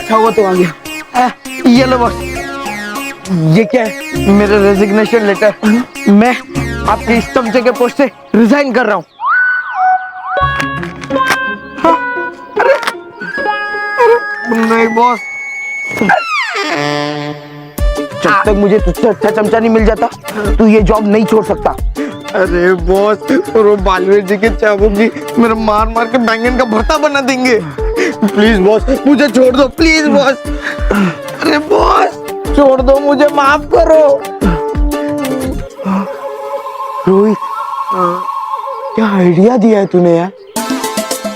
अच्छा हुआ तो आ गया। ये लो बॉस। ये क्या है? मेरा रेजिग्नेशन लेटर। मैं आपके इस चमचे के पोस्ट से रिजाइन कर रहा हूँ। हाँ, अरे नहीं बॉस, जब तक मुझे तुझसे अच्छा चमचा नहीं मिल जाता तू ये जॉब नहीं छोड़ सकता। अरे बॉस, और वो बालवीर जी के चाबुक जी मेरा मार मार के बैंगन का भरता बना देंगे। प्लीज बॉस, मुझे छोड़ दो प्लीज बॉस। अरे बॉस छोड़ दो, मुझे माफ करो। रोहित, क्या आइडिया दिया है तूने यार?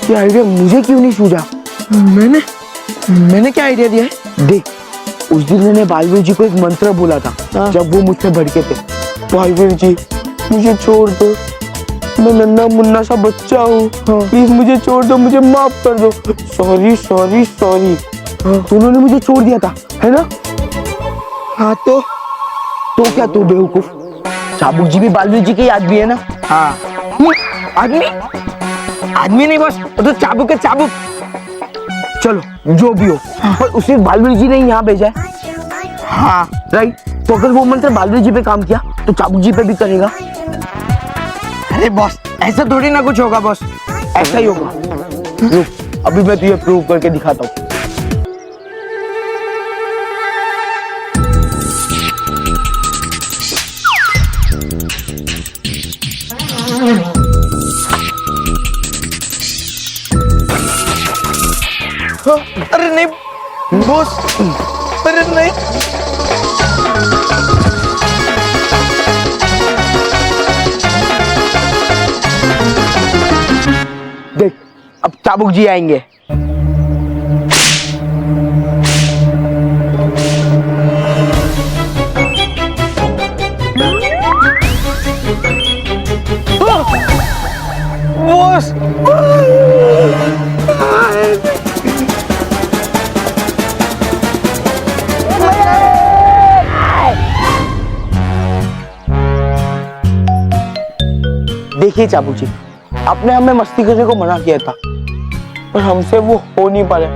क्या आइडिया मुझे क्यों नहीं सूझा? मैंने क्या आइडिया दिया है? देख, उस दिन मैंने बालवीर जी को एक मंत्र बोला था जब वो मुझसे भड़के थे। बालवीर जी मुझे छोड़ दो, मैं नन्हा मुन्ना सा बच्चा हूँ, प्लीज मुझे छोड़ दो, मुझे माफ कर दो। Sorry sorry sorry. उन्होंने मुझे छोड़ दिया था, है ना? हाँ तो क्या तू बेवकूफ? चाबुक जी भी बालवीर जी के आदमी है ना? हाँ। आदमी नहीं बस, तो चाबुक है चाबुक। चलो जो भी हो, पर उसे बालवीर जी ने यहाँ भेजा है। हाँ राइट। तो अगर वो मंत्र बालवीर जी पे काम किया तो चाबुक जी पे भी करेगा। अरे बॉस, ऐसा थोड़ी ना कुछ होगा बॉस, ऐसा ही होगा। रुक, अभी मैं तुझे प्रूव करके दिखाता हूँ। अरे नहीं बॉस, अरे नहीं। देख, अब चाबुक जी आएंगे। बॉस, देखिए चाबुक जी, आपने हमें मस्ती करने को मना किया था, पर हमसे वो हो नहीं पा रहा।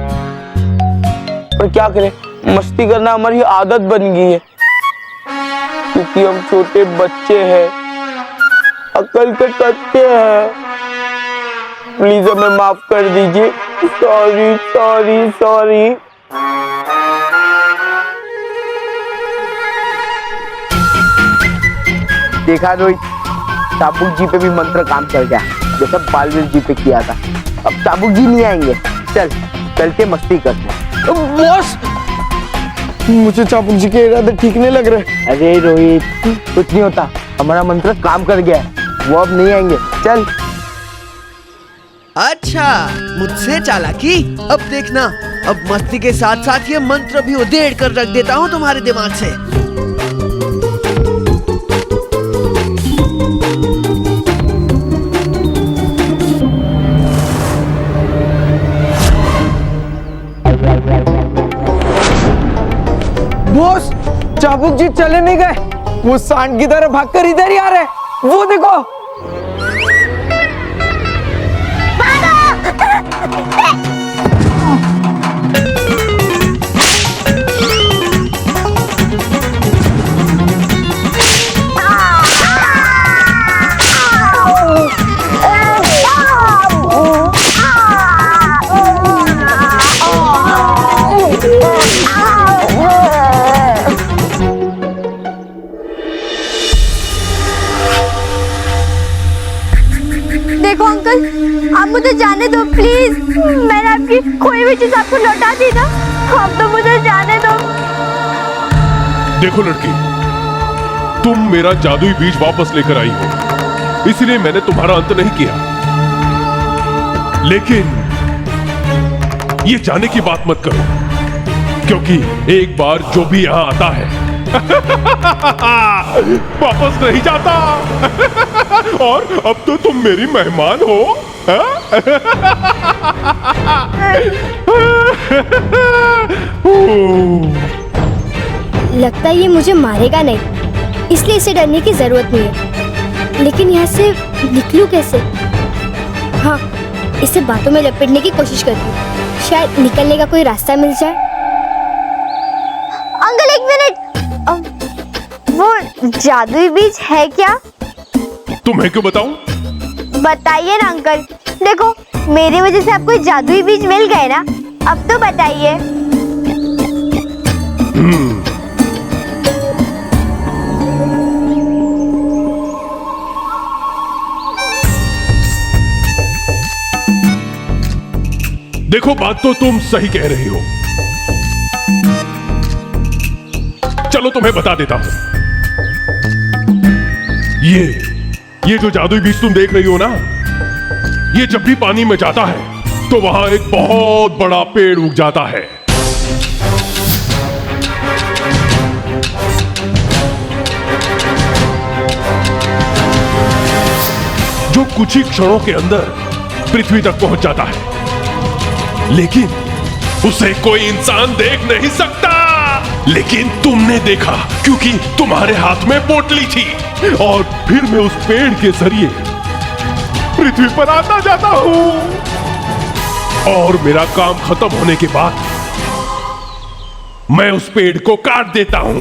पर क्या करें, मस्ती करना हमारी आदत बन गई है, क्योंकि हम छोटे बच्चे हैं, अकल के कच्चे हैं। प्लीज हमें माफ कर दीजिए। Sorry sorry sorry. देखा रोहित, चाबुक जी पे भी मंत्र काम कर गया, जैसा बालवीर जी पे किया था। अब चाबुक जी नहीं आएंगे, चल के मस्ती करते हैं। बॉस, मुझे चाबुक जी के इरादे ठीक नहीं लग रहे। अरे रोहित, कुछ नहीं होता, हमारा मंत्र काम कर गया है, वो अब नहीं आएंगे। चल। अच्छा, मुझसे चालाकी? अब देखना, अब मस्ती के साथ साथ ये मंत्र भी उधेड़ कर रख देता हूँ तुम्हारे दिमाग से। बॉस, चाबुक जी चले नहीं गए, वो सांड की तरह भागकर इधर ही आ रहे। वो देखो। देखो अंकल, आप मुझे जाने दो प्लीज। मैंने आपकी कोई भी चीज आपको लौटा दी ना, आप तो मुझे जाने दो। देखो लड़की, तुम मेरा जादुई बीज वापस लेकर आई हो, इसलिए मैंने तुम्हारा अंत नहीं किया। लेकिन ये जाने की बात मत करो, क्योंकि एक बार जो भी यहां आता है वापस नहीं जाता। और अब तो तुम मेरी मेहमान हो। लगता है ये मुझे मारेगा नहीं, इसलिए इसे डरने की जरूरत नहीं है। लेकिन यहाँ से निकलूं कैसे? हाँ, इसे बातों में लपेटने की कोशिश करती हूँ, शायद निकलने का कोई रास्ता मिल जाए। जादुई बीज है क्या? तुम्हें क्यों बताऊं? बताइए ना अंकल। देखो, मेरी वजह से आपको जादुई बीज मिल गए ना, अब तो बताइए। देखो, बात तो तुम सही कह रही हो। चलो तुम्हें बता देता हूं। ये जो जादुई बीज तुम देख रही हो ना, ये जब भी पानी में जाता है तो वहां एक बहुत बड़ा पेड़ उग जाता है। जो कुछ ही क्षणों के अंदर पृथ्वी तक पहुंच जाता है, लेकिन उसे कोई इंसान देख नहीं सकता। लेकिन तुमने देखा, क्योंकि तुम्हारे हाथ में पोटली थी, और फिर मैं उस पेड़ के जरिए पृथ्वी पर आता जाता हूं, और मेरा काम खत्म होने के बाद मैं उस पेड़ को काट देता हूं।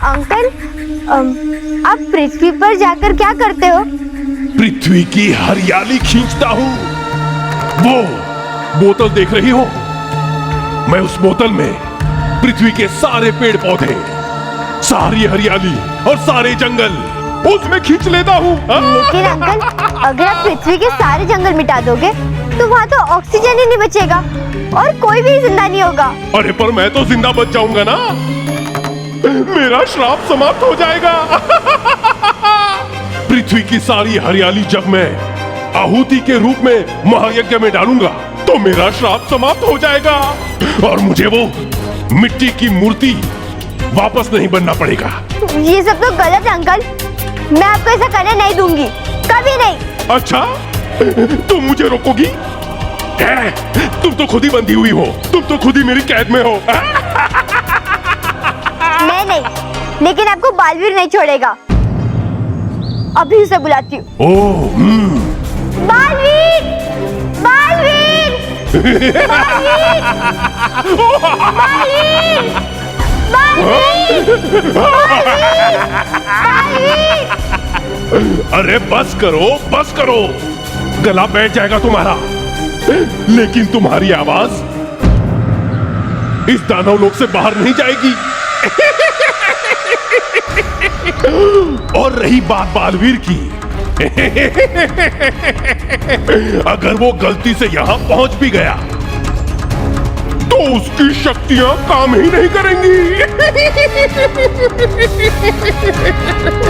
अंकल, आप पृथ्वी पर जाकर क्या करते हो? पृथ्वी की हरियाली खींचता हूं। वो बोतल देख रही हो? मैं उस बोतल में पृथ्वी के सारे पेड़ पौधे, सारी हरियाली और सारे जंगल उसमें खींच लेता हूँ। लेकिन अंकल, अगर आप पृथ्वी के सारे जंगल मिटा दोगे तो वहाँ तो ऑक्सीजन ही नहीं बचेगा और कोई भी जिंदा नहीं होगा। अरे पर मैं तो जिंदा बच जाऊंगा ना, मेरा श्राप समाप्त हो जाएगा। पृथ्वी की सारी हरियाली जब मैं आहुति के रूप में महायज्ञ में डालूंगा तो मेरा श्राप समाप्त हो जाएगा, और मुझे वो मिट्टी की मूर्ति वापस नहीं बनना पड़ेगा। ये सब तो गलत है अंकल, मैं आपको ऐसा करने नहीं दूंगी, कभी नहीं। अच्छा, तुम मुझे रोकोगी? तुम तो खुद ही बंधी हुई हो, तुम तो खुद ही मेरी कैद में हो। मैं नहीं, लेकिन आपको बालवीर नहीं छोड़ेगा। अभी उसे बुलाती हूँ। बालवीर! बालवीर! बालवीर! बालवीर! बालवीर! बालवीर! अरे बस करो, गला बैठ जाएगा तुम्हारा। लेकिन तुम्हारी आवाज इस दानव लोक से बाहर नहीं जाएगी। और रही बात बालवीर की, अगर वो गलती से यहां पहुंच भी गया तो उसकी शक्तियां काम ही नहीं करेंगी।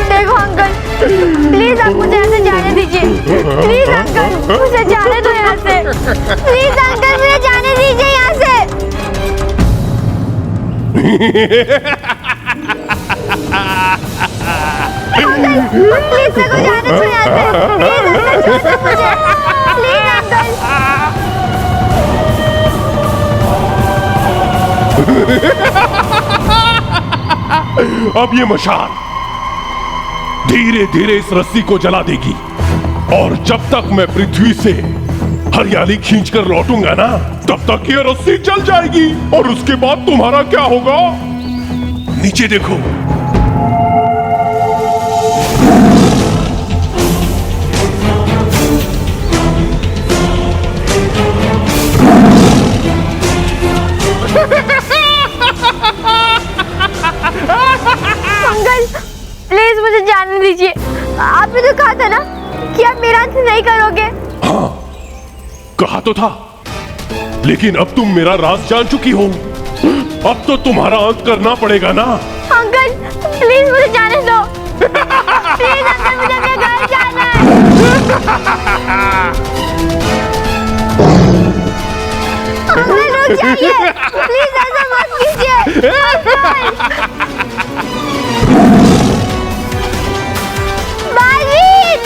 देखो अंकल, प्लीज आप मुझे यहाँ से जाने दीजिए। प्लीज अंकल, मुझे जाने दो यहाँ से। प्लीज अंकल, मुझे जाने दीजिए यहाँ से। अंकल, प्लीज मेरे को जाने दो यहाँ से। प्लीज अंकल, छोड़ दो मुझे। Please uncle. अब ये मशाल धीरे धीरे इस रस्सी को जला देगी, और जब तक मैं पृथ्वी से हरियाली खींचकर लौटूंगा ना, तब तक ये रस्सी जल जाएगी। और उसके बाद तुम्हारा क्या होगा? नीचे देखो। अंकल, प्लीज मुझे जाने दीजिए। आपने तो कहा था ना कि आप मेरा अंत नहीं करोगे। हाँ, कहा तो था, लेकिन अब तुम मेरा राज जान चुकी हो, अब तो तुम्हारा अंत करना पड़ेगा ना। अंकल, प्लीज मुझे जाने दो। प्लीज अंकल, मुझे अपने घर जाना है। अंकल रुक जाइए, प्लीज ऐसा मत कीजिए। बालवीर!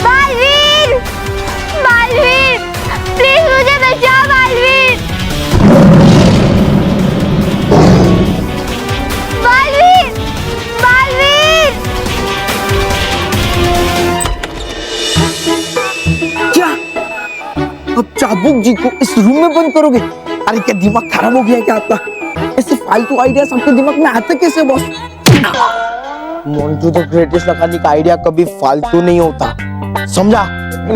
बालवीर! बालवीर! प्लीज मुझे बचाओ बालवीर! बालवीर! बालवीर! क्या अब चाबुक जी को इस रूम में बंद करोगे? अरे क्या दिमाग खराब हो गया है क्या आपका? ऐसे फालतू आइडिया सबके दिमाग में आते कैसे बॉस? मोंटू द ग्रेटेस्ट लगाने का आइडिया कभी फालतू नहीं होता, समझा?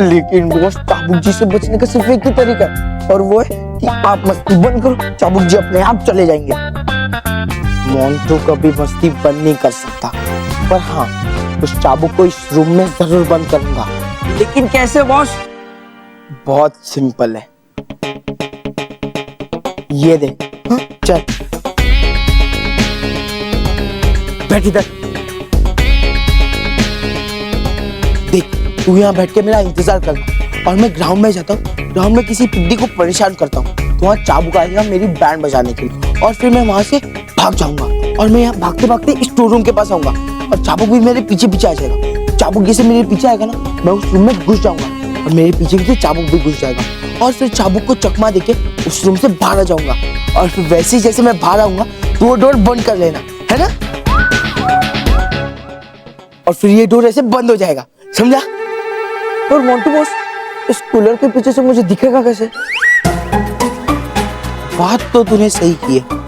लेकिन बॉस चाबुक जी से बचने का सिर्फ एक ही तरीका है, और वो है कि आप मस्ती बंद करो, चाबुक जी अपने आप चले जाएंगे। मोंटू कभी मस्ती बंद नहीं कर सकता, पर हाँ उस चाबुक को इस रूम में जरूर बंद करूंगा। लेकिन कैसे बॉस? बहुत सिंपल है, ये देख। हाँ? चल बैठ इधर, देख तू यहाँ बैठ के मेरा इंतजार करना और मैं ग्राउंड में जाता हूँ। ग्राउंड में किसी पिद्दी को परेशान करता हूँ तो वहाँ चाबुक आएगा मेरी बैंड बजाने के लिए, और फिर मैं वहां से भाग जाऊंगा और मैं यहाँ भागते भागते स्टोर रूम के पास आऊंगा और चाबुक भी मेरे पीछे पीछे आ जाएगा। चाबुक जैसे मेरे पीछे आएगा ना, मैं उस रूम में घुस जाऊंगा और मेरे पीछे पीछे चाबुक भी घुस जाएगा, और फिर चाबुक को चकमा देके उस रूम से बाहर आ जाऊंगा, और फिर वैसे ही जैसे मैं बाहर आऊंगा तो वो डोर बंद कर लेना है ना, और फिर ये डोर ऐसे बंद हो जाएगा, समझा? और मोंटू बॉस, इस कूलर के पीछे से मुझे दिखेगा कैसे? बात तो तूने सही की है।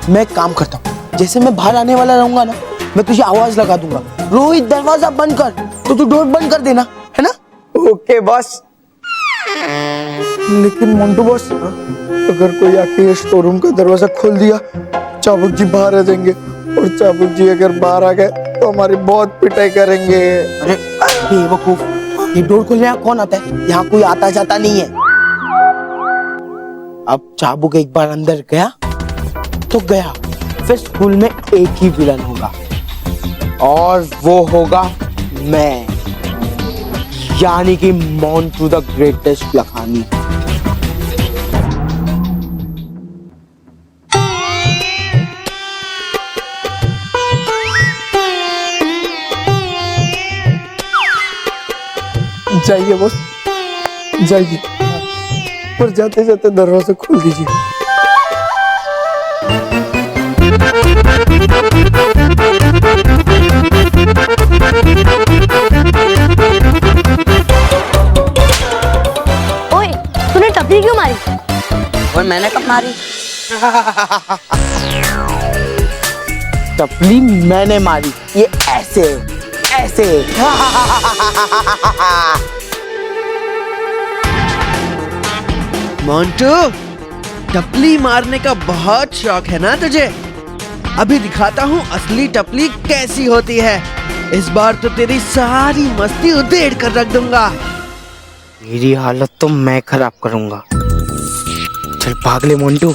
मैं एक काम करता हूँ, जैसे मैं बाहर आने वाला रहूंगा ना, मैं तुझे आवाज लगा दूंगा, रोहित दरवाजा बंद कर, तो तू डोर बंद कर देना, है ना? Okay boss. लेकिन मोंटू बॉस, अगर कोई आके ये स्टोर रूम का दरवाजा खोल दिया, चाबुक जी बाहर आ जाएंगे, और चाबुक जी अगर बाहर आ गए तो हमारी बहुत पिटाई करेंगे। अरे बेवकूफ, ये डोर खोलने यहाँ कौन आता है? यहाँ कोई आता जाता नहीं है। अब चाबुक एक बार अंदर गया तो गया, फिर स्कूल में एक ही विलन होगा, और वो होगा मैं, यानी कि मोंटू द ग्रेटेस्ट लखानी। जाइए बॉस, जाइए, पर जाते जाते दरवाजा खोल दीजिए। ओए, तूने टपली क्यों मारी? और मैंने कब मारी? टपली मैंने मारी, ये ऐसे ऐसे। मोंटू, टपली मारने का बहुत शौक है ना तुझे? अभी दिखाता हूँ असली टपली कैसी होती है। इस बार तो तेरी सारी मस्ती उधेड़ कर रख दूंगा। मेरी हालत तो मैं खराब करूंगा। चल भाग ले मोंटू।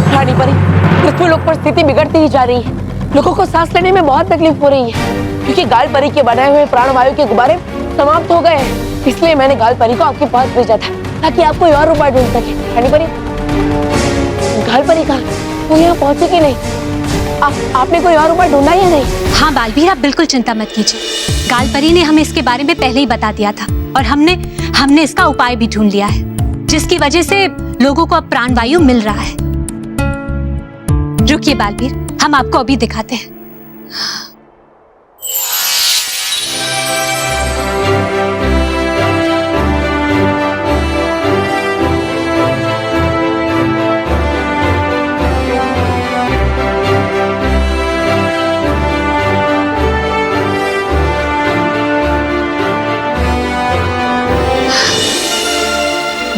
रानी परी, पृथ्वी लोक पर स्थिति बिगड़ती ही जा रही है। लोगों को सांस लेने में बहुत तकलीफ हो रही है, क्योंकि गाल परी के बनाए हुए प्राणवायु के गुब्बारे समाप्त हो गए हैं। इसलिए मैंने गाल परी को आपके पास भेजा था, ताकि आप कोई और उपाय ढूंढ सके। रानी परी, गाल परी कहाँ? वो यहाँ पहुंची कि नहीं? आपने कोई और उपाय ढूंढा या नहीं? हाँ बालवीर, आप बिल्कुल चिंता मत कीजिए। गाल परी ने हमें इसके बारे में पहले ही बता दिया था, और हमने इसका उपाय भी ढूंढ लिया है, जिसकी वजह से लोगों को अब प्राणवायु मिल रहा है। रुकिए बालवीर, हम आपको अभी दिखाते हैं।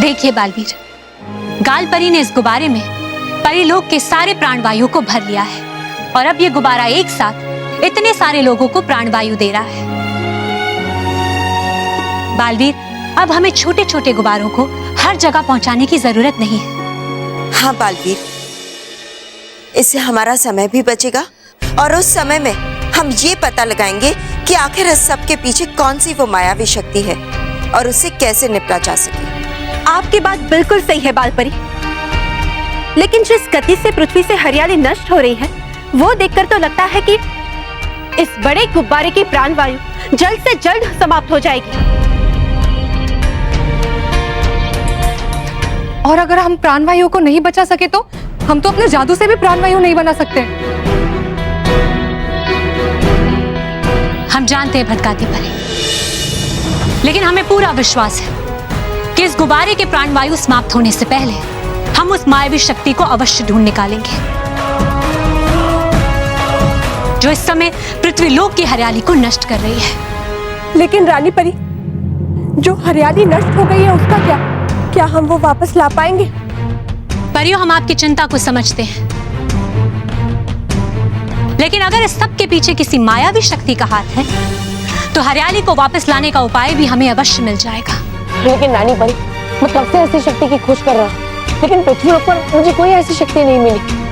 देखिए बालवीर, गाल परी ने इस गुब्बारे में परीलोक के सारे प्राणवायु को भर लिया है, और अब ये गुब्बारा एक साथ इतने सारे लोगों को प्राणवायु दे रहा है। बालवीर, अब हमें छोटे छोटे गुब्बारों को हर जगह पहुंचाने की जरूरत नहीं है। हाँ बालवीर, इससे हमारा समय भी बचेगा, और उस समय में हम ये पता लगाएंगे कि आखिर इस सब के पीछे कौन सी वो मायावी शक्ति है और उससे कैसे निपटा जा सके। आपकी बात बिल्कुल सही है बालपरी। लेकिन जिस गति से पृथ्वी से हरियाली नष्ट हो रही है, वो देखकर तो लगता है कि इस बड़े गुब्बारे की प्राणवायु जल्द से जल्द समाप्त हो जाएगी। और अगर हम प्राणवायु को नहीं बचा सके तो हम तो अपने जादू से भी प्राणवायु नहीं बना सकते। हम जानते हैं भटकाती परी, लेकिन हमें पूरा विश्वास है कि इस गुब्बारे के प्राणवायु समाप्त होने से पहले हम उस मायावी शक्ति को अवश्य ढूंढ निकालेंगे जो इस समय पृथ्वी लोक की हरियाली को नष्ट कर रही है। लेकिन रानी परी, जो हरियाली नष्ट हो गई है उसका क्या? क्या हम वो वापस ला पाएंगे? परियों, हम आपकी चिंता को समझते हैं, लेकिन अगर इस सब के पीछे किसी मायावी शक्ति का हाथ है तो हरियाली को वापस लाने का उपाय भी हमें अवश्य मिल जाएगा। लेकिन रानी परी, मैं कब से ऐसी शक्ति की खोज कर रहा हूँ, लेकिन पृथ्वी पर मुझे कोई ऐसी शक्ति नहीं मिली।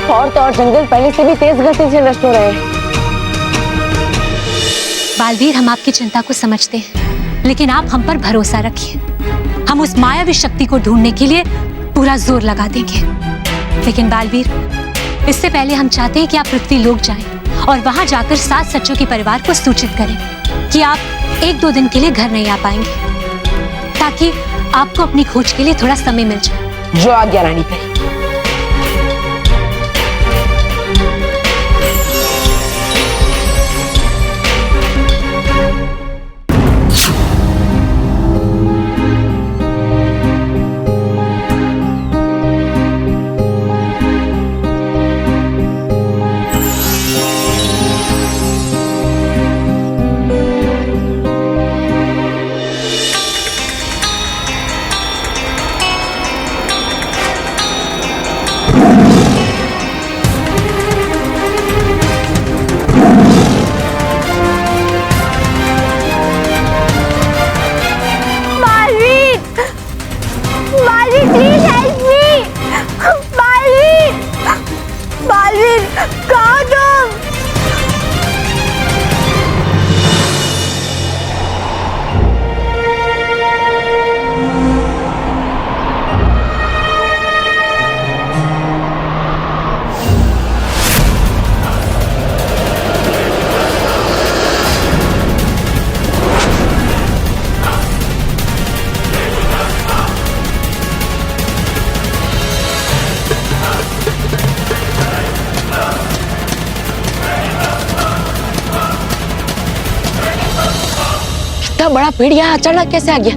और तो और जंगल पहले से भी तेज गति से नष्ट हो रहे हैं। बालवीर, हम आपकी चिंता को समझते हैं, लेकिन आप हम पर भरोसा रखिए। हम उस मायावी शक्ति को ढूंढने के लिए पूरा जोर लगा देंगे। लेकिन बालवीर, इससे पहले हम चाहते हैं कि आप पृथ्वी लोक जाएं और वहां जाकर 7 सच्चों के परिवार को सूचित करें कि आप 1-2 दिन के लिए घर नहीं आ पाएंगे, ताकि आपको अपनी खोज के लिए थोड़ा समय मिल जाए। जो आज्ञा रानी परी। इतना बड़ा पेड़ यहाँ अचानक कैसे आ गया?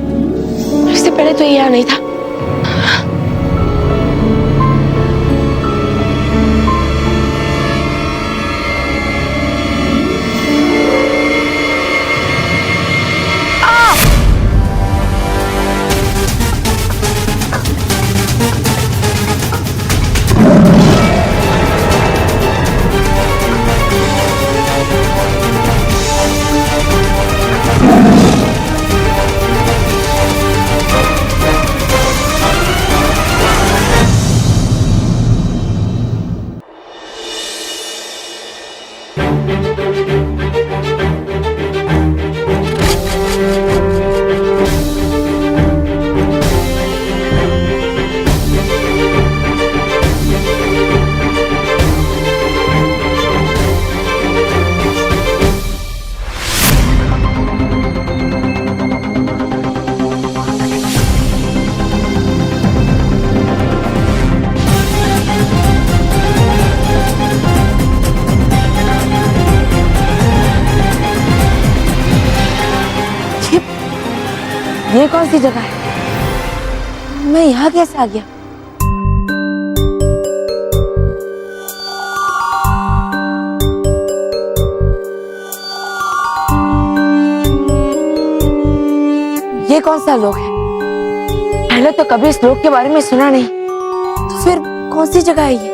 इससे पहले तो ये यहाँ नहीं था। ये कौन सी जगह है? मैं यहाँ कैसे आ गया? ये कौन सा लोक है? पहले तो कभी इस लोक के बारे में सुना नहीं, तो फिर कौन सी जगह है ये?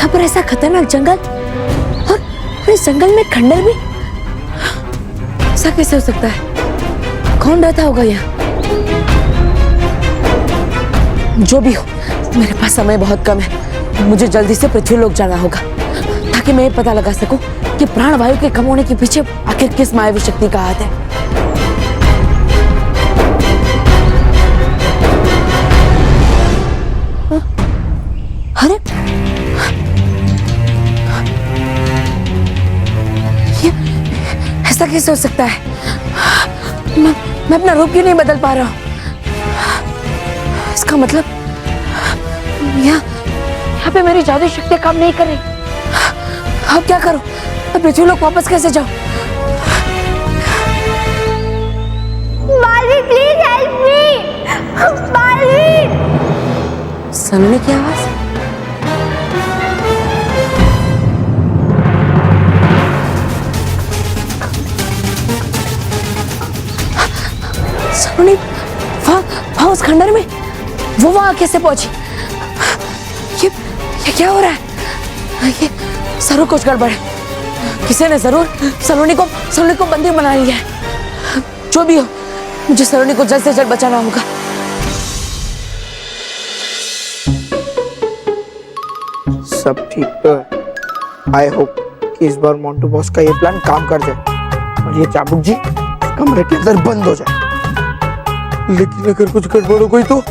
यहाँ पर ऐसा खतरनाक जंगल और इस जंगल में खंडर भी, ऐसा कैसे हो सकता है? कौन रहता होगा यहाँ? जो भी हो, मेरे पास समय बहुत कम है। मुझे जल्दी से पृथ्वीलोक जाना होगा ताकि मैं ये पता लगा सकूं कि प्राणवायु के कम होने के पीछे आखिर किस मायावी शक्ति का हाथ है। अरे ये ऐसा कैसे हो सकता है? मैं अपना रूप क्यों नहीं बदल पा रहा हूं? इसका मतलब यहाँ पे मेरी जादुई शक्तियां काम नहीं कर रही। अब क्या करूं? अब पृथ्वीलोक वापस कैसे जाऊं? Baalveer please help me. Baalveer. Saloni की आवाज? सलोनी वहां उस खंडर में, वो वहां कैसे पहुंची? ये क्या हो रहा है? ये जरूर कुछ गड़बड़ है। किसी ने जरूर सलोनी को बंदी बना लिया है। जो भी हो, मुझे सलोनी को जल्द से जल्द बचाना होगा। सब ठीक तो है। आई होप कि इस बार मोंटू बॉस का ये प्लान काम कर जाए और ये चाबुक जी कमरे के अंदर बंद हो जाए। लेकिन अगर कुछ गड़बड़ हो गई तो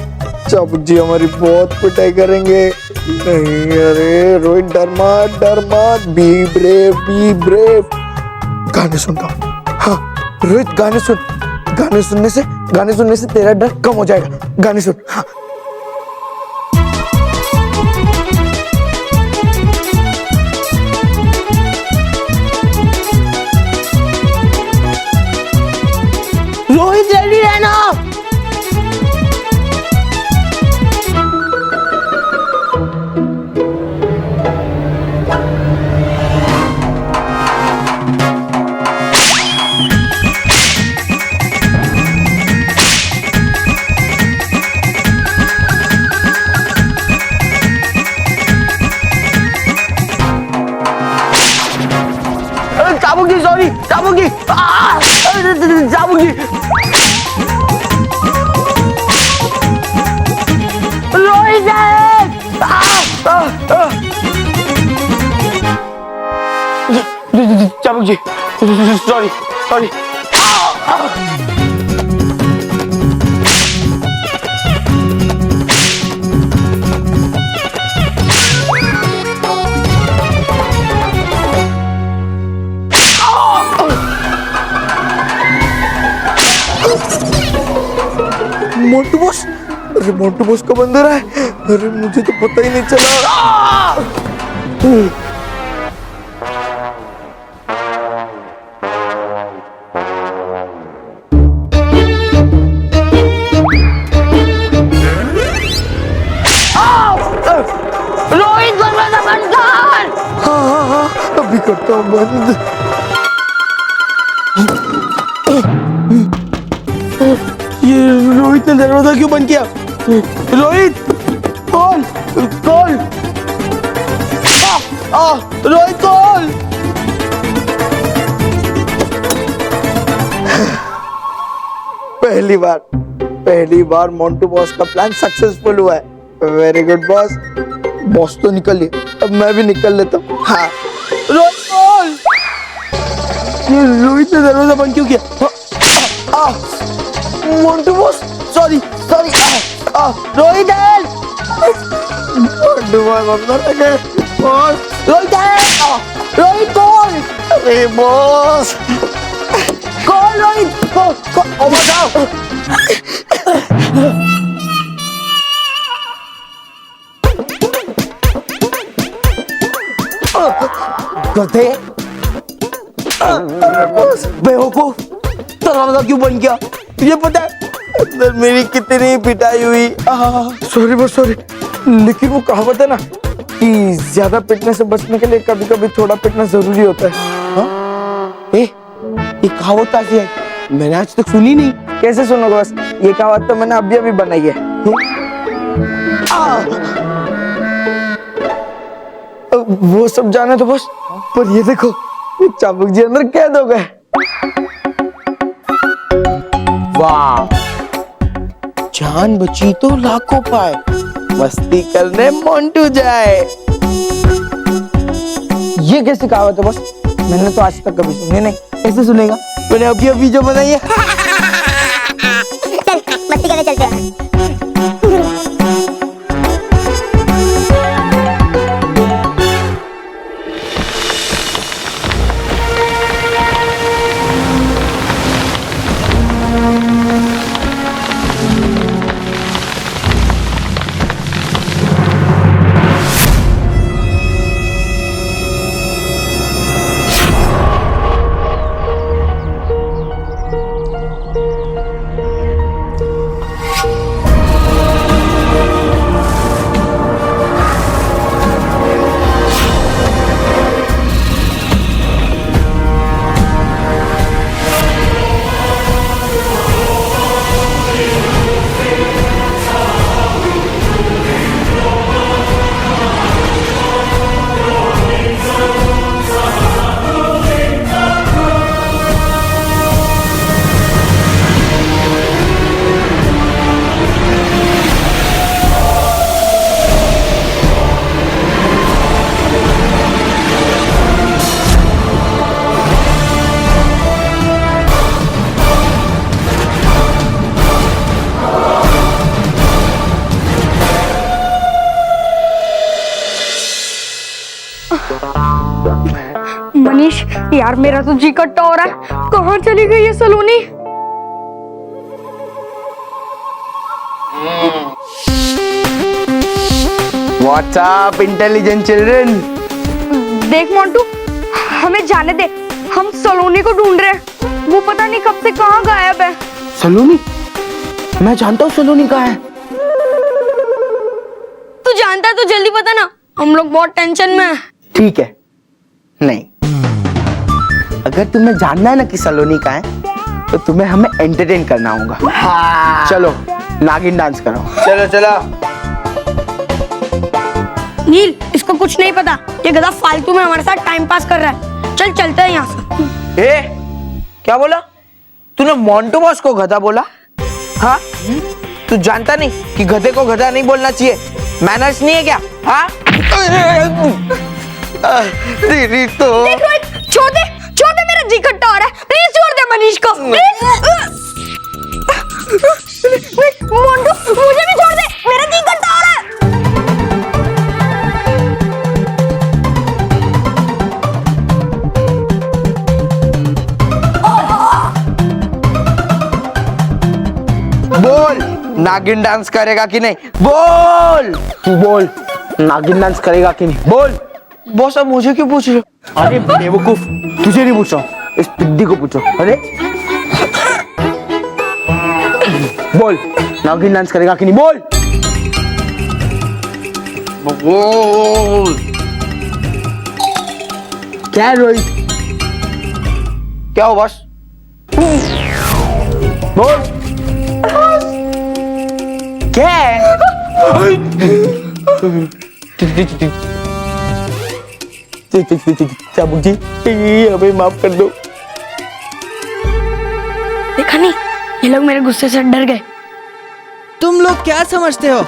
चाबुक जी हमारी बहुत पिटाई करेंगे। नहीं, अरे रोहित डर मत, बी ब्रेव। गाने सुनता हूँ। हाँ रोहित, गाने सुन। गाने सुनने से तेरा डर कम हो जाएगा। गाने सुन। हाँ। रोहित रेडी रहना। चाबुक जी, सॉरी, चाबुक जी, चाबुक जी। रोहित चाबुक जी, सॉरी। मोंटू बॉस, अरे मोंटू बॉस कब अंदर आए? अरे मुझे तो पता ही नहीं चला। रोहित दरवाजा बंद कर। हाँ, अभी करता हूँ बंद। ये रोहित ने दरवाजा क्यों बंद किया? रोहित, कॉल। रोहित कॉल। पहली बार मोंटू बॉस का प्लान सक्सेसफुल हुआ है। Very good boss. बॉस तो निकल लिया, अब मैं भी निकल लेता हूँ। हाँ रोहित कॉल। रोहित ने दरवाजा बंद क्यों किया? Montu boss, sorry. Rohit help. Montu boss अंदर आ गए। रोहित हेल्प। रोहित कॉल। अरे बॉस, कॉल रोहित, कॉल बचाओ। गधे, बेवकूफ, दरवाजा क्यों बंद किया? तुझे पता है अंदर मेरी कितनी पिटाई हुई। सॉरी बस, सॉरी। लेकिन वो कहावत है ना कि ज्यादा पिटने से बचने के लिए कभी कभी थोड़ा पिटना जरूरी होता है। ये कहावत कैसी है? मैंने आज तक सुनी नहीं। कैसे सुनोगे? बस ये कहावत तो मैंने अभी बनाई है। वो सब जाने तो बस, पर ये देखो ये चाबुक जी अंदर कैद हो गए। वाह, जान बची तो लाखों पाए, मस्ती करने मोंटू जाए। ये कैसी कहावत है बस, मैंने तो आज तक कभी सुनी नहीं। कैसे सुनेगा, मैंने अभी अभी जो बनाई है। चल मस्ती करने चलते हैं। मनीष यार, मेरा तो जी कट्टा हो रहा है। कहाँ चली गई ये सलोनी? What's up, intelligent children? देख मोंटू, हमें जाने दे, हम सलोनी को ढूंढ रहे हैं। वो पता नहीं कब से कहाँ गायब है। सलोनी? मैं जानता हूँ सलोनी कहाँ है। तू जानता है तो जल्दी बता ना, हम लोग बहुत टेंशन में हैं। ठीक है, नहीं, अगर तुम्हें जानना है ना कि सलोनी कहाँ है, तो तुम्हें हमें एंटरटेन करना होगा। हाँ। चलो नागिन डांस करो। चलो चलो। नील, इसको कुछ नहीं पता, ये गधा फालतू में हमारे साथ टाइम पास कर रहा है। चल चलते हैं यहाँ से। ए, क्या बोला तूने? मोंटू बॉस को गधा बोला? हाँ, तू जानता नहीं कि गधे को गधा नहीं बोलना चाहिए? मैनर्स नहीं है क्या? हाँ, तेरी तो छोड़ दे, मेरा जी खट्टा हो रहा है। प्लीज छोड़ दे मनीष को, प्लीज। मोंटू, मुझे भी छोड़ दे, मेरा जी खट्टा हो रहा है। बोल, नागिन डांस करेगा कि नहीं? बोल, तू बोल, नागिन डांस करेगा कि नहीं? बोल। बॉस, अब मुझे क्यों पूछ रहे हो? अरे बेवकूफ, तुझे नहीं पूछ रहा हूँ, इस पिद्दी को पूछो। अरे बोल, नागिन डांस करेगा कि नहीं? बोल बोल। क्या है रोहित? क्या हो बॉस? बोल, क्या है? चाबुक जी, हमें माफ कर दो। देखा नहीं, ये लोग मेरे गुस्से से डर गए। तुम लोग क्या समझते हो,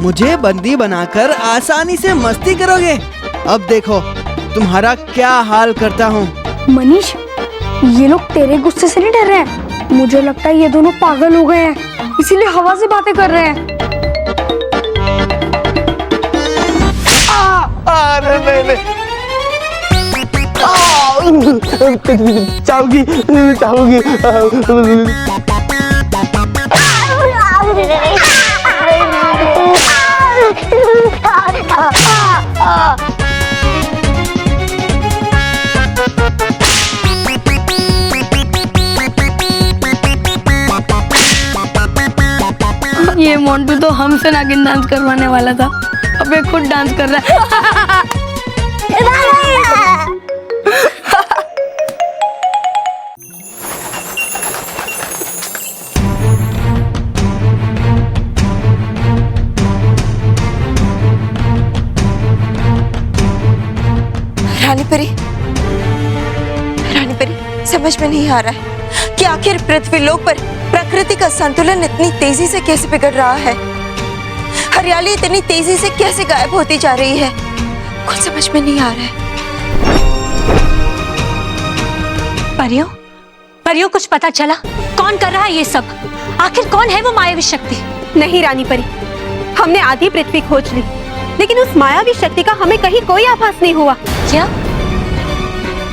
मुझे बंदी बनाकर आसानी से मस्ती करोगे? अब देखो तुम्हारा क्या हाल करता हूँ। मनीष, ये लोग तेरे गुस्से से नहीं डर रहे हैं, मुझे लगता है ये दोनों पागल हो गए हैं, इसीलिए हवा से बातें कर रहे हैं। अरे नहीं, चाहूंगी। ये मोंटू तो हमसे नागिन डांस करवाने वाला था, अब ये खुद डांस कर रहा है। रानी परी, रानी परी, समझ में नहीं आ रहा है कि आखिर पृथ्वी लोक पर प्रकृति का संतुलन इतनी तेजी से कैसे बिगड़ रहा है। हरियाली इतनी तेजी से कैसे गायब होती जा रही है, कुछ समझ में नहीं आ रहा है। परियों, परियों कुछ पता चला कौन कर रहा है ये सब? आखिर कौन है वो मायावी शक्ति? नहीं रानी परी, हमने आधी पृथ्वी खोज ली, लेकिन उस मायावी शक्ति का हमें कहीं कोई आभास नहीं हुआ। क्या?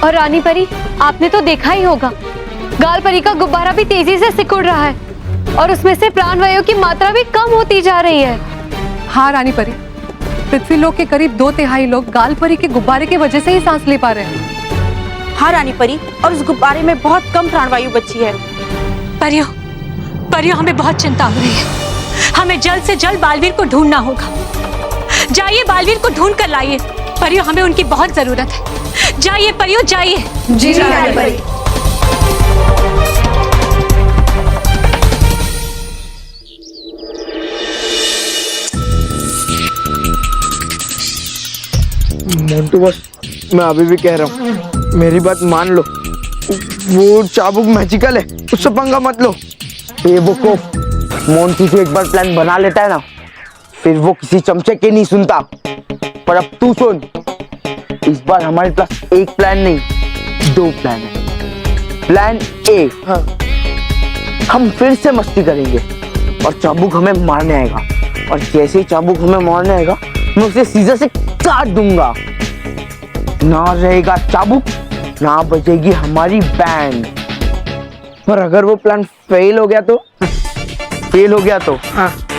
और रानी परी, आपने तो देखा ही होगा, गाल परी का गुब्बारा भी तेजी से सिकुड़ रहा है और उसमें से प्राणवायु की मात्रा भी कम होती जा रही है। हाँ रानी परी, पृथ्वी लोक के करीब 2/3 लोग गाल परी के गुब्बारे की वजह से ही सांस ले पा रहे हैं। हाँ रानी परी, और उस गुब्बारे में बहुत कम प्राणवायु बची है। परियों, परियों हमें बहुत चिंता हो रही है। हमें जल्द से जल्द बालवीर को ढूंढना होगा। जाइए बालवीर को ढूंढ कर लाइए। परियों, हमें उनकी बहुत जरूरत है। जाइए परियों, जाइए। जी रानी परी। मोंटू बस, मैं अभी भी कह रहा हूँ, मेरी बात मान लो। वो चाबुक मैजिकल है, उससे पंगा मत लो। बेवकूफ, मोंटी से एक बार प्लान बना लेता है ना, फिर वो किसी चमचे के नहीं सुनता। पर अब तू सुन, इस बार हमारे पास एक प्लान नहीं, 2 प्लान है। प्लान ए, हम फिर से मस्ती करेंगे और चाबुक हमें मारने आएगा, और जैसे ही चाबुक हमें मारने आएगा, मैं उसे सीजर से काट दूंगा। ना रहेगा चाबुक, ना बजेगी हमारी बैंड। पर अगर वो प्लान फेल हो गया तो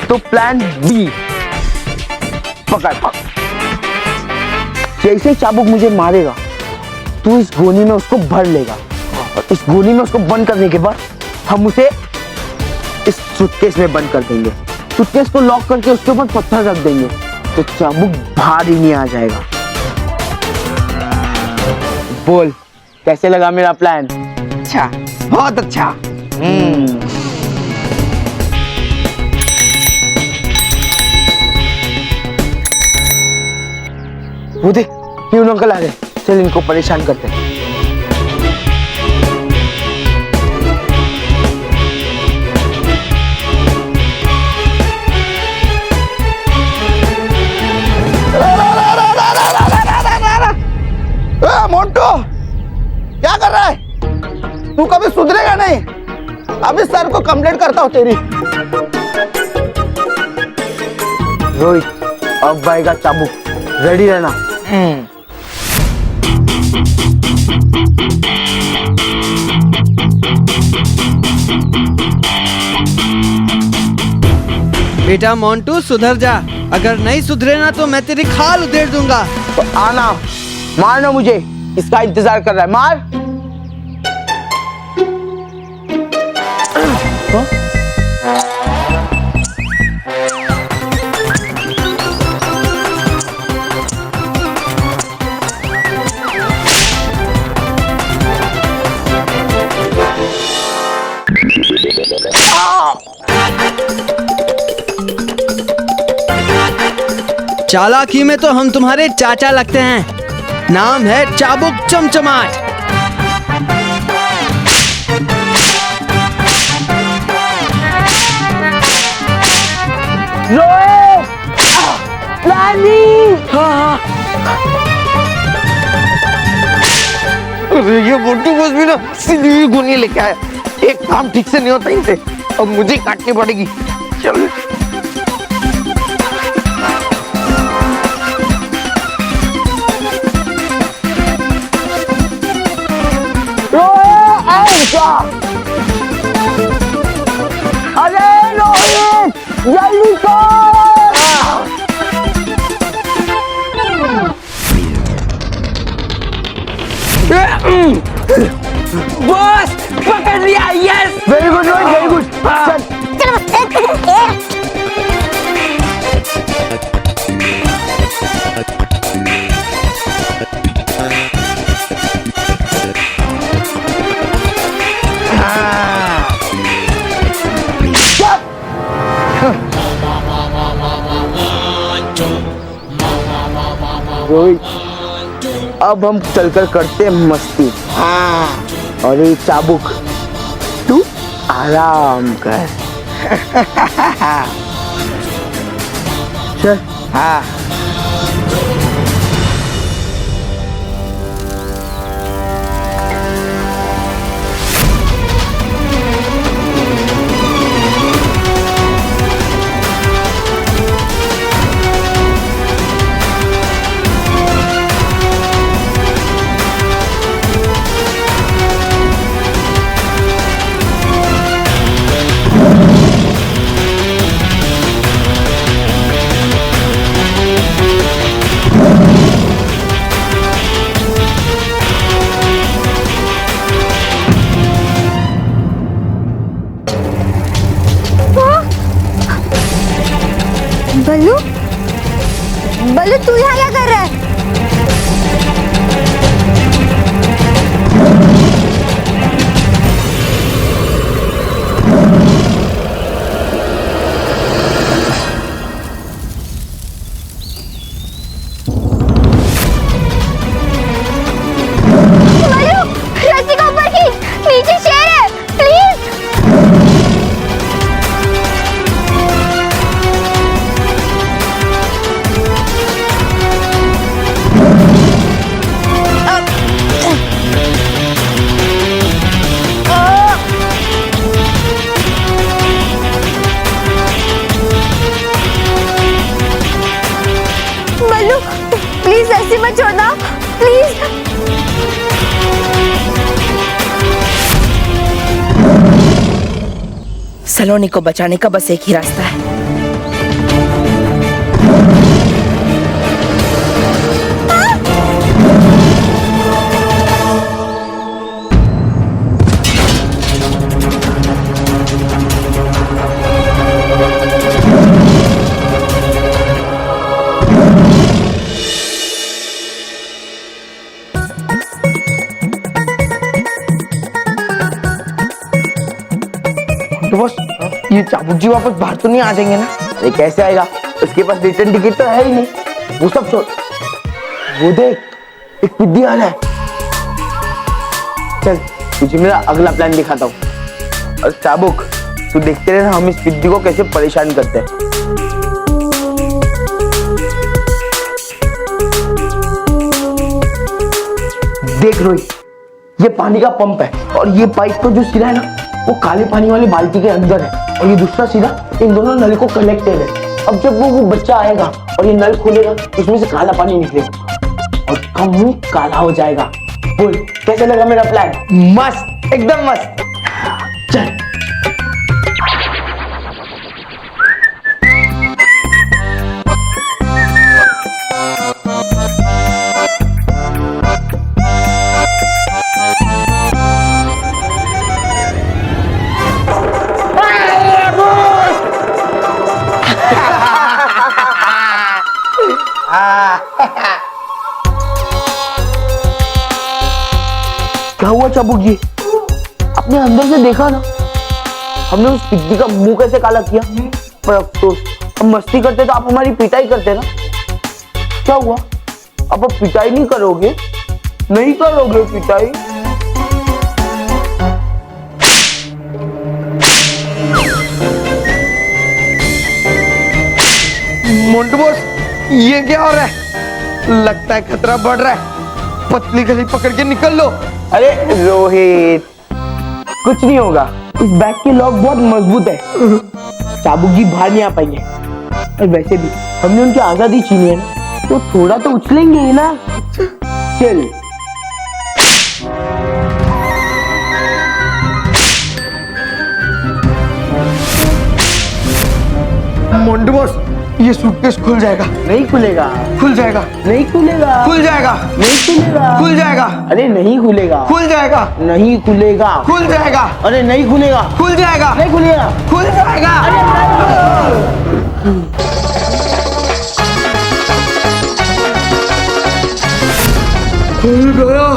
तो प्लान बी, पकड़। जैसे ही चाबुक मुझे मारेगा, तू इस गोनी में उसको भर लेगा, और इस गोनी में उसको बंद करने के बाद हम उसे इस सूटकेस में बंद कर देंगे। सूटकेस को लॉक करके उसके ऊपर पत्थर रख देंगे, तो चाबुक बाहर ही नहीं आ जाएगा। बोल, कैसे लगा मेरा प्लान? अच्छा, बहुत अच्छा। वो देख, प्यून अंकल आ गए। चल इनको परेशान करते हैं। मोंटू, क्या कर रहा है? तू कभी सुधरेगा नहीं। अभी सर को कंप्लेंट करता हूँ तेरी। रोहित, अब आएगा चाबुक, रेडी रहना। बेटा मोंटू, सुधर जा। अगर नहीं सुधरे ना तो मैं तेरी खाल उधेड़ दूंगा। तो आना, मारना मुझे, इसका इंतजार कर रहा है। मार। चालाकी में तो हम तुम्हारे चाचा लगते हैं। नाम है चाबुक चमचमाट। अरे ये मोंटू बस भी ना सीधी गोली लेके आया। एक काम ठीक से नहीं होता इनसे, अब मुझे काटनी पड़ेगी। चल। अरे रोहित, जल्दी कर। बस पकड़ लिया। Yes, very good Rohit, very good. चल। रोहित, अब हम चलकर करते हैं मस्ती। हाँ, और ये चाबुक तू आराम कर। चल। हाँ। बल्लू, बल्लू तू यहाँ क्या कर रहा है? बल्लू, रस्सी को ऊपर खींच, नीचे शेर है, प्लीज। बल्लू, प्लीज ऐसे मत छोड़ना, प्लीज। सलोनी को बचाने का बस एक ही रास्ता है। तो बस ये चाबुक जी वापस बाहर तो नहीं आ जाएंगे ना? अरे कैसे आएगा, उसके पास रिटर्न टिकट तो है ही नहीं। वो सब छोड़, वो देख एक पिद्दी आ रहा है। चल तुझे मेरा अगला प्लान दिखाता हूँ। और चाबुक तू देखते रहना हम इस पिद्दी को कैसे परेशान करते हैं। देख रोहित, ये पानी का पंप है और ये पाइप को जो सिरा है ना वो काले पानी वाली बाल्टी के अंदर है और ये दूसरा सिरा इन दोनों नल को कनेक्टेड है। अब जब वो बच्चा आएगा और ये नल खोलेगा इसमें से काला पानी निकलेगा और उसका मुंह काला हो जाएगा। बोल कैसे लगा मेरा प्लान? मस्त, एकदम मस्त। चल क्या हुआ चाबुक जी? अपने अंदर से देखा ना, हमने उस पिद्दी का मुंह कैसे काला किया। पर अफसोस, हम मस्ती करते तो आप हमारी पिटाई करते ना। क्या हुआ, अब पिटाई नहीं करोगे? नहीं करोगे पिटाई? मोंटू बॉस, ये क्या हो रहा है? लगता है खतरा बढ़ रहा है। पतली गली पकड़ के निकल लो। अरे रोहित, कुछ नहीं होगा, इस बैग के लॉक बहुत मजबूत है। चाबुक जी बाहर नहीं आ पाएंगे। और वैसे भी हमने उनकी आजादी छीनी है ना, तो थोड़ा तो उछलेंगे ही ना। चल मोंटू बॉस, ये सूटकेस खुल जाएगा। नहीं खुलेगा। खुल जाएगा। नहीं खुलेगा। खुल जाएगा। नहीं खुलेगा। खुल जाएगा। अरे नहीं खुलेगा। खुल जाएगा। नहीं खुलेगा। खुल जाएगा। अरे नहीं खुलेगा। खुल जाएगा। नहीं खुलेगा। खुल जाएगा। खुल गया।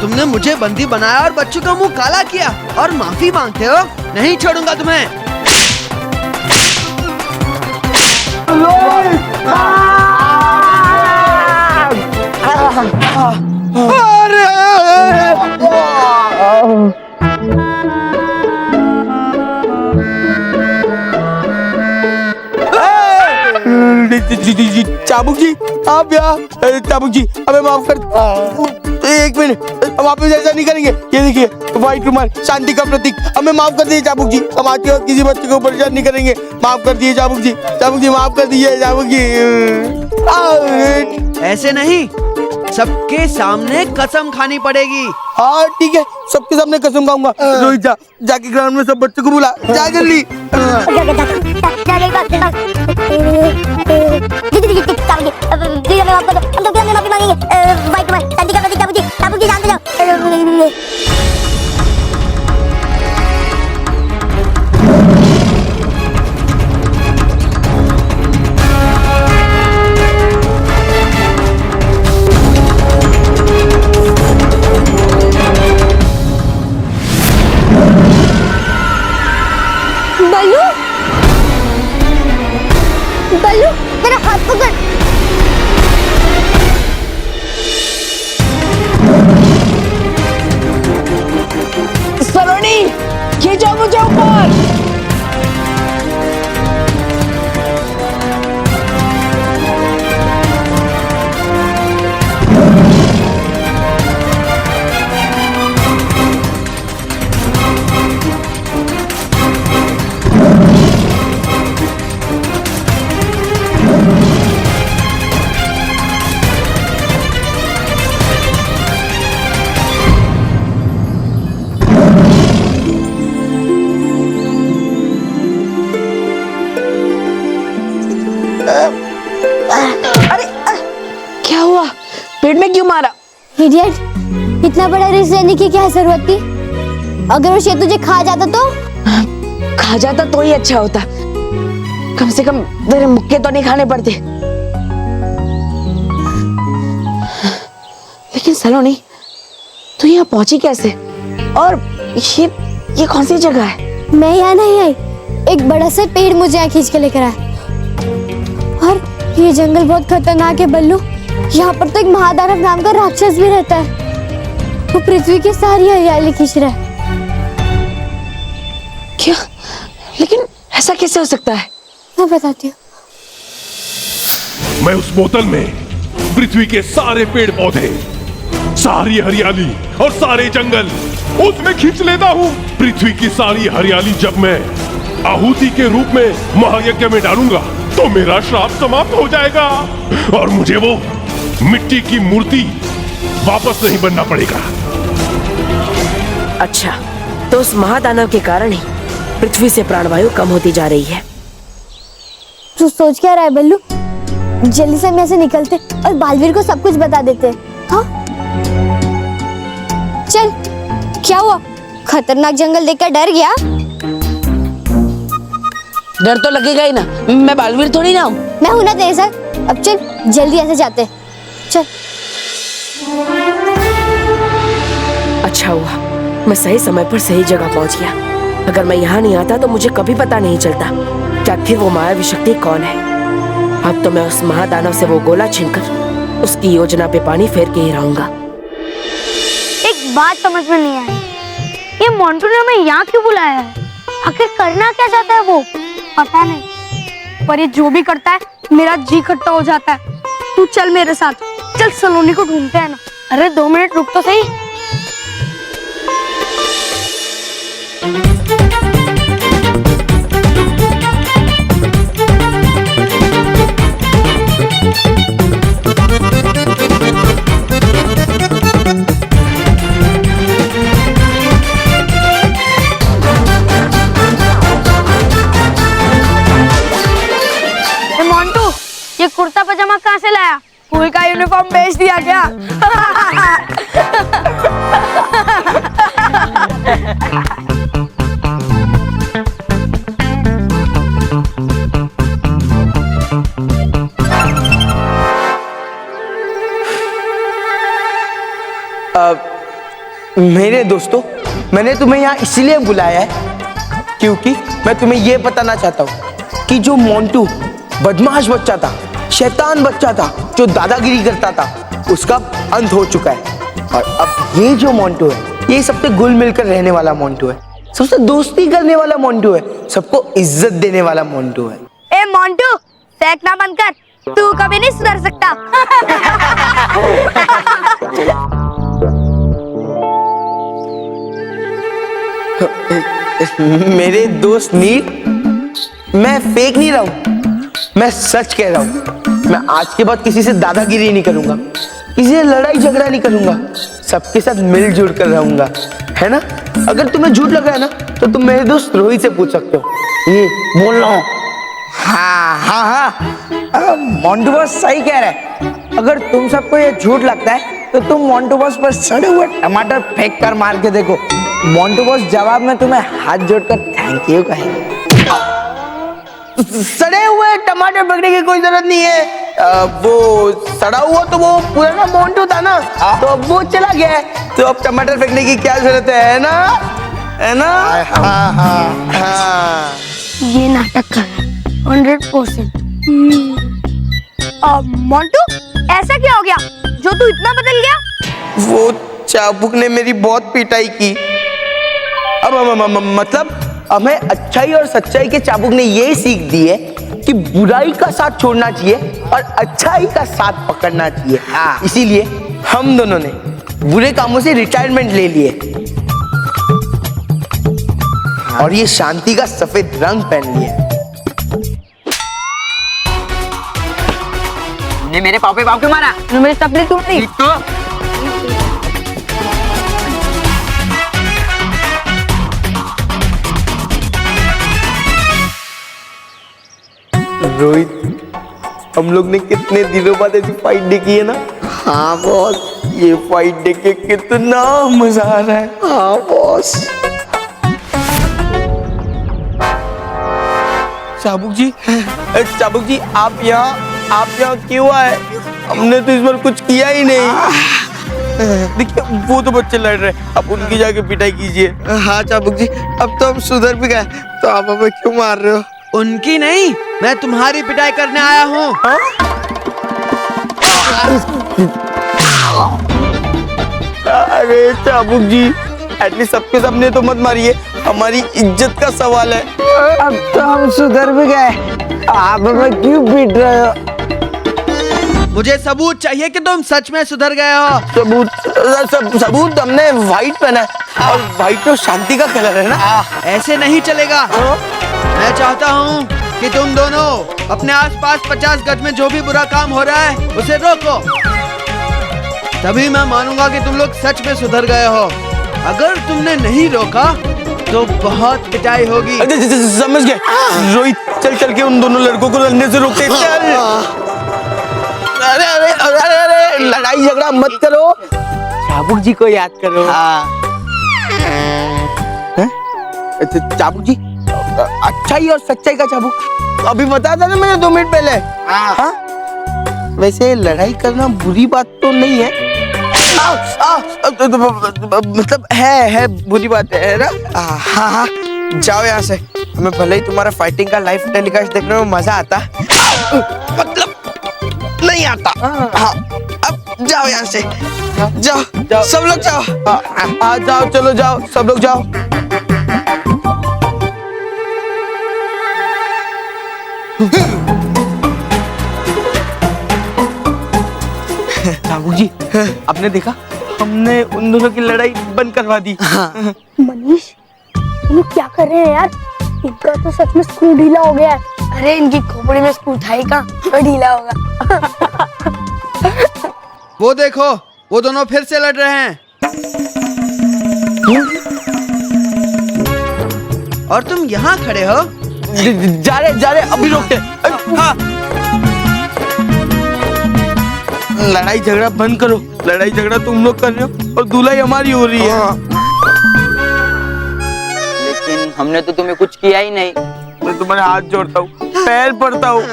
तुमने मुझे बंदी बनाया और बच्चों का मुंह काला किया और माफी मांगते हो? नहीं छोड़ूंगा तुम्हें। चाबुक जी, आप यहाँ। चाबुक जी हमें माफ कर। एक मिनट, हम आप ऐसा नहीं करेंगे। ये देखिए व्हाइट रुमाल, शांति का प्रतीक। हमें माफ कर दीजिए चाबुक जी, हम आते वक्त किसी बच्चे को परेशान नहीं करेंगे। माफ कर दीजिए चाबुक जी। चाबुक जी माफ कर दीजिए चाबुक जी। ऐसे नहीं, सबके सामने कसम खानी पड़ेगी। हाँ ठीक है, सबके सामने कसम खाऊंगा। रोहित जा, जाके ग्राउंड में सब बच्चों को बुला, जा जल्दी। बल्लू, बल्लू मेरा हाथ पकड़। सलोनी, खींचो मुझे ऊपर। क्या हुआ? पेट में क्यों मारा? इडियट, इतना बड़ा रिस्क लेने की क्या जरूरत थी? अगर वो शेर तुझे खा जाता तो? खा जाता तो ही अच्छा होता, कम से कम तेरे मुक्के तो नहीं खाने पड़ते। लेकिन सलोनी, तू यहाँ पहुंची कैसे? और ये कौन सी जगह है? मैं यहाँ नहीं आई, एक बड़ा सा पेड़ मुझे यहाँ खींच के लेकर आया। और ये जंगल बहुत खतरनाक है बल्लू। यहाँ पर तो एक महादानव नाम का राक्षस भी रहता है। वो पृथ्वी की सारी हरियाली खींच रहा है। क्या? लेकिन ऐसा कैसे हो सकता है? मैं बताती हूँ। मैं उस बोतल में पृथ्वी के सारे पेड़ पौधे, सारी हरियाली और सारे जंगल उसमें खींच लेता हूँ। पृथ्वी की सारी हरियाली जब मैं आहुति के रूप में महायज्ञ में डालूंगा तो मेरा श्राप समाप्त हो जाएगा और मुझे वो मिट्टी की मूर्ति वापस नहीं बनना पड़ेगा। अच्छा, तो उस महादानव के कारण ही पृथ्वी से प्राणवायु कम होती जा रही है। तू सोच क्या रहा है बल्लू? जल्दी से हम यहाँ से निकलते और बालवीर को सब कुछ बता देते। हाँ चल। क्या हुआ? खतरनाक जंगल देखकर डर गया? डर तो लगेगा ही ना, मैं बालवीर थोड़ी ना हूँ। मैं हूं ना तेरे साथ। अब चल जल्दी ऐसे जाते। चल। अच्छा हुआ मैं सही समय पर सही जगह पहुंच गया। अगर मैं यहाँ नहीं आता तो मुझे कभी पता नहीं चलता कि आखिर वो मायावी शक्ति कौन है। अब तो मैं उस महादानव से वो गोला छीनकर उसकी योजना पे पानी फेर के ही रहूंगा। एक बात समझ में नहीं आई, ये मोंटू ने हमें यहाँ क्यों बुलाया है? आखिर करना क्या चाहता है वो? पता नहीं, पर ये जो भी करता है मेरा जी खट्टा हो जाता है। तू चल मेरे साथ, चल सलोनी को ढूंढते हैं ना। अरे 2 मिनट रुक तो सही। ये कुर्ता पजामा कहाँ से लाया? स्कूल का यूनिफॉर्म बेच दिया क्या? मेरे दोस्तों, मैंने तुम्हें यहाँ इसलिए बुलाया है क्योंकि मैं तुम्हें ये बताना चाहता हूँ कि जो मोंटू बदमाश बच्चा था, शैतान बच्चा था, जो दादागिरी करता था, उसका अंत हो चुका है। और अब ये जो मोंटू है, ये सबसे घुल मिलकर रहने वाला मोंटू है, सबसे दोस्ती करने वाला मोंटू है, सबको इज्जत देने वाला मोंटू है। ए मोंटू, फेंकना बंद कर, तू कभी नहीं सुधर सकता। मेरे दोस्त नील, मैं फेक नहीं रहा हूँ, मैं सच कह रहा हूँ। मैं आज के बाद किसी से दादागिरी नहीं करूंगा, किसी से लड़ाई झगड़ा नहीं करूंगा, सबके साथ मिलजुल कर रहूंगा, है ना? अगर तुम्हें झूठ लग रहा है ना, तो तुम मेरे दोस्त रोहित से पूछ सकते हो। ये बोल रहा हूँ। हाँ हाँ हाँ, मोंटू बॉस सही कह रहा है। अगर तुम सबको ये झूठ लगता है तो तुम मोंटू बॉस पर सड़े हुए टमाटर फेंक कर मार के देखो। मोंटू बॉस जवाब में तुम्हें हाथ जोड़कर थैंक यू कहेंगे। सड़े हुए टमाटर फेंकने की कोई जरूरत नहीं है। वो सड़ा हुआ तो वो पुराना मोंटू था ना, तो अब वो चला गया है, तो अब टमाटर फेंकने की क्या जरूरत है ना? है ना? हाँ हाँ हाँ। ये नाटक कर रहा है 100%। मोंटू, ऐसा क्या हो गया जो तू इतना बदल गया? वो चाबुक ने मेरी बहुत पिटाई की। अब मतलब हमें अच्छाई और सच्चाई के चाबुक ने ये सीख दी है कि बुराई का साथ छोड़ना चाहिए और अच्छाई का साथ पकड़ना चाहिए। हाँ, इसीलिए हम दोनों ने बुरे कामों से रिटायरमेंट ले लिए और ये शांति का सफेद रंग पहन लिया। ने मेरे पाँव पे पाँव क्यों मारा? मेरी चपली टूटी। रोहित, हम लोग ने कितने दिनों बाद ऐसी फाइट देखी है ना? हाँ बॉस, ये फाइट देख के कितना मजा आ रहा है। हाँ बॉस। चाबुक जी, आप यहाँ क्यों आए? हमने तो इस बार कुछ किया ही नहीं। देखिए, वो तो बच्चे लड़ रहे हैं, आप उनकी जाके पिटाई कीजिए। हाँ चाबुक जी, अब तो हम सुधर भी गए, तो आप हमें क्यों मार रहे हो? उनकी नहीं, मैं तुम्हारी पिटाई करने आया हूँ। अरे चाबुक जी, एटलीस्ट सबके सामने तो मत मारिए, हमारी इज्जत का सवाल है। अब तो हम सुधर भी गए, आप हमें क्यों पीट रहे हो? मुझे सबूत चाहिए कि तुम सच में सुधर गए हो। सबूत हमने व्हाइट पहना है, और व्हाइट तो शांति का कलर है ना। ऐसे नहीं चलेगा। मैं चाहता हूँ कि तुम दोनों अपने आसपास 50 गज में जो भी बुरा काम हो रहा है उसे रोको, तभी मैं मानूंगा कि तुम लोग सच में सुधर गए हो। अगर तुमने नहीं रोका तो बहुत पिटाई होगी। समझ गए रोहित, चल के उन दोनों लड़कों को लड़ने से रोकते। चल। अरे लड़ाई झगड़ा मत करो, चाबुक जी को याद करो। चाबुक जी, अच्छाई और सच्चाई का चाबुक अभी बताया था ना मैंने 2 मिनट पहले। हाँ, वैसे लड़ाई करना बुरी बात तो नहीं है। मतलब है बुरी बात है ना? हाँ हाँ, जाओ यहाँ से। हमें भले ही तुम्हारा फाइटिंग का लाइव टेलीकास्ट देखने में मजा आता, मतलब नहीं आता। हाँ, अब जाओ यहाँ से, जाओ सब लोग जाओ। हाँ जाओ, चलो जाओ, सब लोग जाओ। चाबुक जी, आपने देखा, हमने उन दोनों की लड़ाई बंद करवा दी। मनीष, तुम क्या कर रहे हैं यार? इनका तो सच में स्क्रू ढीला हो गया है। अरे इनकी खोपड़ी में स्क्रू था ही कहाँ, तो ढीला होगा। वो देखो, वो दोनों फिर से लड़ रहे हैं। और तुम यहाँ खड़े हो? जा रहे अभी रोकते। हाँ, लड़ाई झगड़ा बंद करो। लड़ाई झगड़ा तुम लोग कर रहे हो और धुलाई हमारी हो रही है। लेकिन हमने तो तुम्हें कुछ किया ही नहीं। मैं तुम्हारे हाथ जोड़ता हूँ, पैर पड़ता हूँ,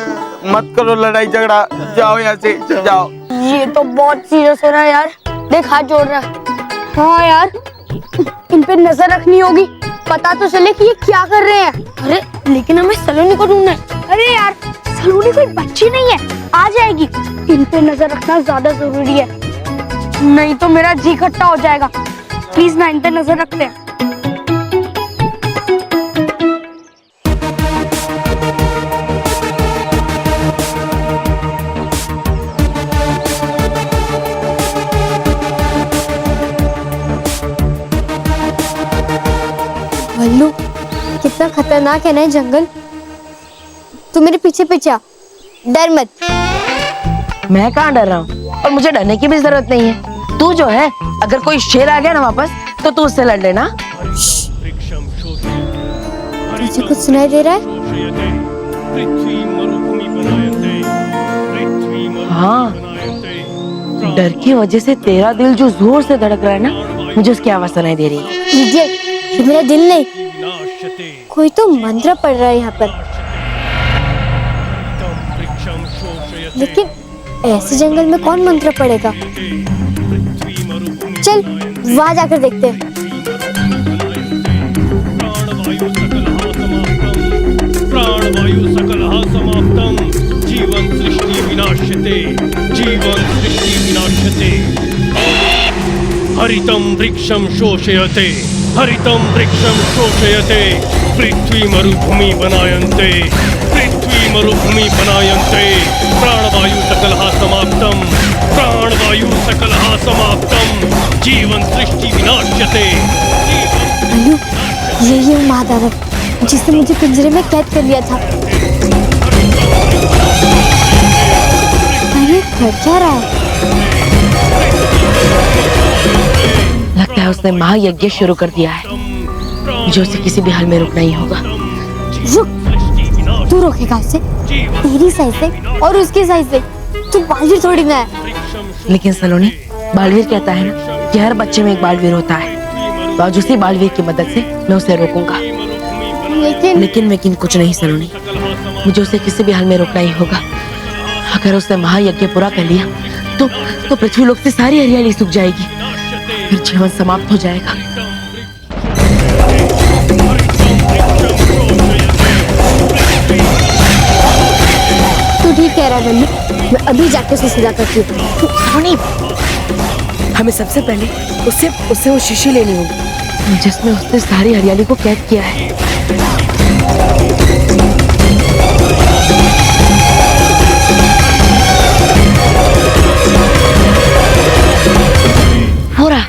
मत करो लड़ाई झगड़ा। जाओ यहाँ से, जाओ। ये तो बहुत सीरियस हो रहा है यार। देख, हाथ जोड़ रहा है। हाँ यार, इन पे नजर रखनी होगी, पता तो चले कि ये क्या कर रहे हैं। अरे लेकिन हमें सलोनी को ढूंढना है। अरे यार सलोनी कोई बच्ची नहीं है, आ जाएगी। इन पे नजर रखना ज्यादा जरूरी है, नहीं तो मेरा जी खट्टा हो जाएगा। प्लीज ना इन पे नजर रखते हैं। भल्लू कितना खतरनाक है ना ये जंगल। तू मेरे पीछे पीछे आ, डर मत। मैं कहाँ डर रहा हूँ, और मुझे डरने की भी जरूरत नहीं है। तू जो है, अगर कोई शेर आ गया ना वापस, तो तू उससे लड़ लेना। तुझे कुछ सुनाई दे रहा है? हाँ, डर की वजह से तेरा दिल जो जोर से धड़क रहा है ना, मुझे उसकी आवाज सुनाई दे रही है। इडियट, ये मेरा दिल नहीं, कोई तो मंत्र पढ़ रहा है यहाँ पर। लेकिन ऐसे जंगल में कौन मंत्र पढ़ेगा? चल वहां जाकर देखते हैं। प्राणवायु सकलहा समाप्तम जीवन सृष्टि विनाश्यते जीवन सृष्टि विनाश्यते हरितं वृक्षं शोषयते हरितं वृक्षं शोषयते पृथ्वी मरुभूमि बनायन्ते पृथ्वी मरुभूमि बनायन्ते प्राणवायु सकलहा समाप्तम प्राणवायु सकलहा समाप्तम जीवन सृष्टि विनाश्यते भल्लू, यही है महादानव जिसने मुझे पिंजरे में कैद कर लिया था। अरे कर क्या रहा है? लगता है उसने महायज्ञ शुरू कर दिया है, जो उसे किसी भी हाल में रुकना ही होगा। रुक, तू रोकेगा उसे? तेरी साइज से और उसकी साइज से तू बालवीर थोड़ी ना है। लेकिन सलोनी, बालवीर कहता है ना कि हर बच्चे में एक बालवीर होता है, तो आज उसी बालवीर की मदद से मैं उसे रोकूंगा। लेकिन कुछ नहीं सलोनी, मुझे उसे किसी भी हाल में रोकना ही होगा। अगर उसने महायज्ञ पूरा कर लिया तो पृथ्वी लोक से सारी हरियाली सूख जाएगी, फिर जीवन समाप्त हो जाएगा। तू ठीक कह रहा है बल्लू, मैं अभी जाके उसे सीधा करती हूँ। सलोनी, हमें सबसे पहले उससे वो शीशी लेनी होगी जिसमें उसने सारी हरियाली को कैद किया है। हो रहा।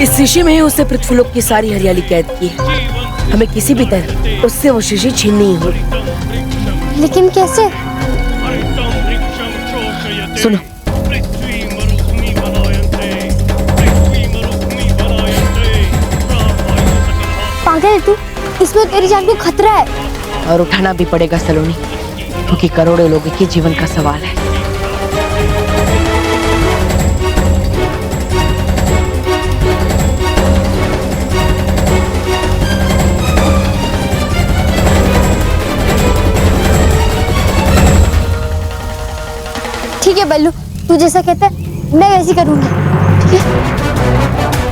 इस शीशे में ही उससे पृथ्वीलोक की सारी हरियाली कैद की है। हमें किसी भी तरह उससे वो शीशी छीननी ही होगी। लेकिन कैसे? सुनो, पागल है तू, इसमें तेरी जान को खतरा है। और उठाना भी पड़ेगा सलोनी, क्योंकि करोड़ों लोगों के जीवन का सवाल है। ठीक है बल्लू, तू जैसा कहता है मैं वैसे करूंगी। ठीक है?